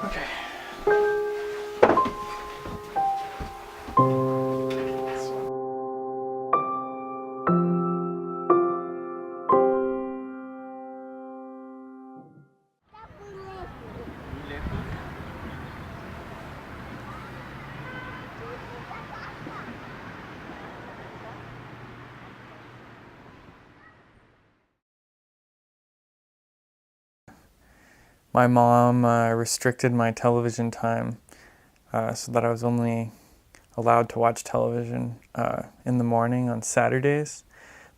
Okay. My mom restricted my television time so that I was only allowed to watch television in the morning on Saturdays.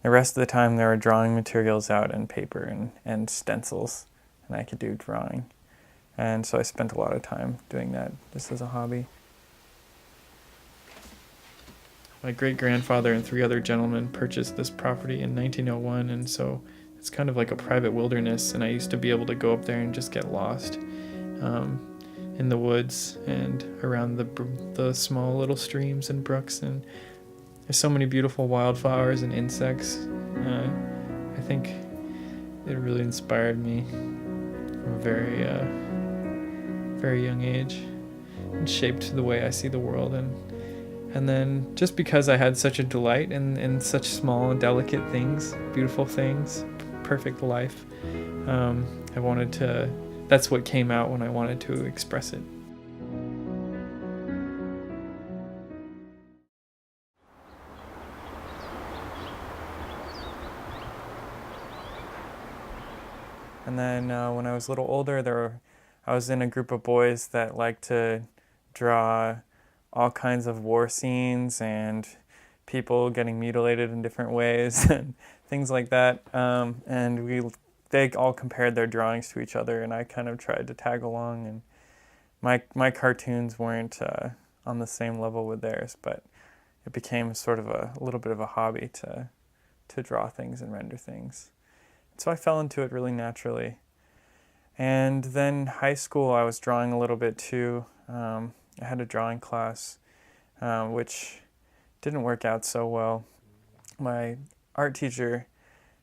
The rest of the time there were drawing materials out and paper and stencils, and I could do drawing. And so I spent a lot of time doing that just as a hobby. My great-grandfather and 3 other gentlemen purchased this property in 1901, and so it's kind of like a private wilderness, and I used to be able to go up there and just get lost in the woods and around the small little streams and brooks, and there's so many beautiful wildflowers and insects. I think it really inspired me from a very, very young age and shaped the way I see the world. And then just because I had such a delight in such small and delicate things, beautiful things, perfect life, I wanted to, that's what came out when I wanted to express it. And then when I was a little older, I was in a group of boys that liked to draw all kinds of war scenes and people getting mutilated in different ways and things like that. And they all compared their drawings to each other, and I kind of tried to tag along. And my cartoons weren't on the same level with theirs, but it became sort of a little bit of a hobby to draw things and render things. So I fell into it really naturally. And then high school, I was drawing a little bit too. I had a drawing class, which didn't work out so well. My art teacher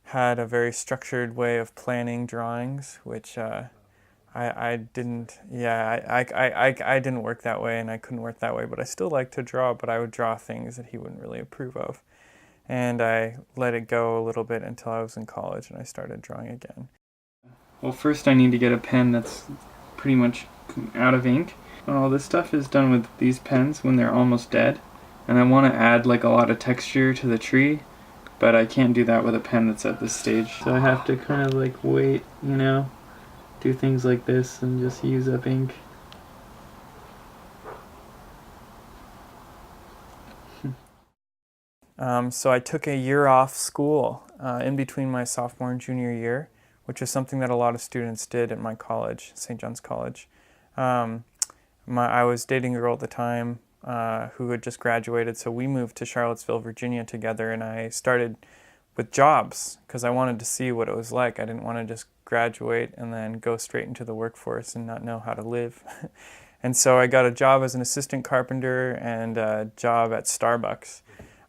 had a very structured way of planning drawings, which I didn't. Yeah, I didn't work that way, and I couldn't work that way. But I still liked to draw. But I would draw things that he wouldn't really approve of. And I let it go a little bit until I was in college and I started drawing again. Well, first I need to get a pen that's pretty much out of ink. All this stuff is done with these pens when they're almost dead. And I want to add like a lot of texture to the tree, but I can't do that with a pen that's at this stage. So I have to kind of like wait, you know, do things like this and just use up ink. So I took a year off school in between my sophomore and junior year, which is something that a lot of students did at my college, St. John's College. I was dating a girl at the time who had just graduated, so we moved to Charlottesville, Virginia together, and I started with jobs because I wanted to see what it was like. I didn't want to just graduate and then go straight into the workforce and not know how to live. And so I got a job as an assistant carpenter and a job at Starbucks.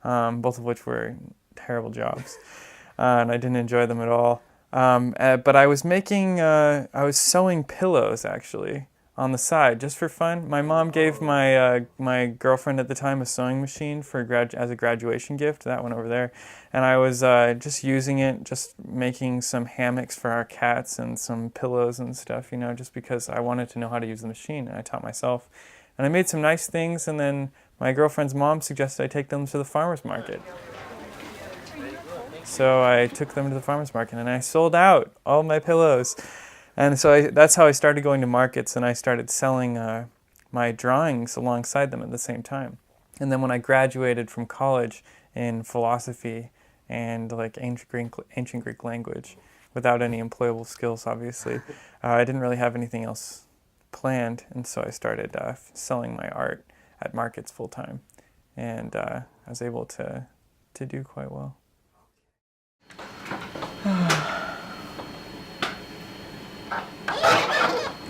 Both of which were terrible jobs, and I didn't enjoy them at all. But I was sewing pillows actually on the side just for fun. My mom gave my girlfriend at the time a sewing machine as a graduation gift, that one over there, and I was just using it, just making some hammocks for our cats and some pillows and stuff, you know, just because I wanted to know how to use the machine, and I taught myself. And I made some nice things, and then my girlfriend's mom suggested I take them to the farmer's market. So I took them to the farmer's market, and I sold out all my pillows. And so that's how I started going to markets, and I started selling my drawings alongside them at the same time. And then when I graduated from college in philosophy and like ancient Greek language, without any employable skills, obviously, I didn't really have anything else planned, and so I started selling my art at markets full time, and I was able to do quite well.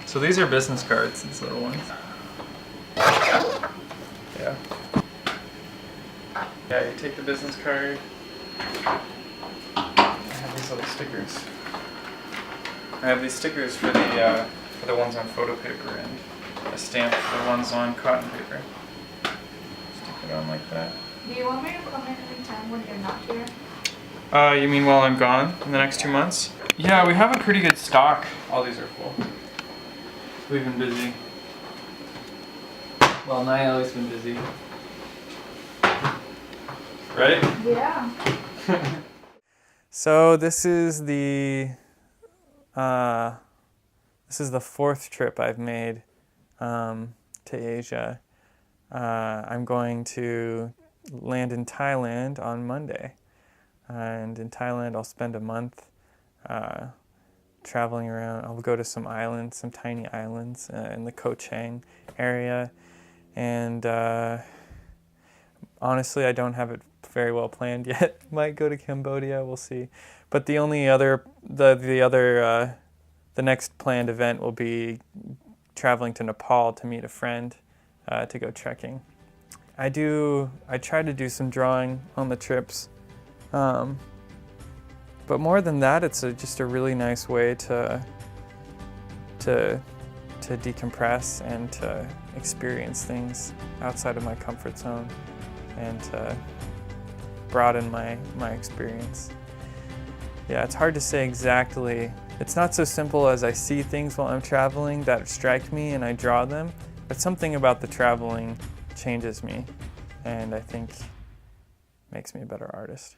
So these are business cards, these little ones. Yeah. Yeah, you take the business card. I have these little stickers. I have these stickers for for the ones on photo paper and a stamp for the ones on cotton paper. Stick it on like that. Do you want me to come in anytime when you're not here? You mean while I'm gone in the next 2 months? Yeah, we have a pretty good stock. All these are full. We've been busy. Well, Niall's been busy. Right? Yeah. So this is the 4th trip I've made to Asia. I'm going to land in Thailand on Monday, and in Thailand I'll spend a month traveling around. I'll go to some islands, some tiny islands in the Koh Chang area, and honestly I don't have it very well planned yet. Might go to Cambodia, we'll see. But the next planned event will be traveling to Nepal to meet a friend to go trekking. I try to do some drawing on the trips, but more than that, it's just a really nice way to decompress and to experience things outside of my comfort zone and to broaden my experience. Yeah, it's hard to say exactly. It's not so simple as I see things while I'm traveling that strike me and I draw them, but something about the traveling changes me and I think makes me a better artist.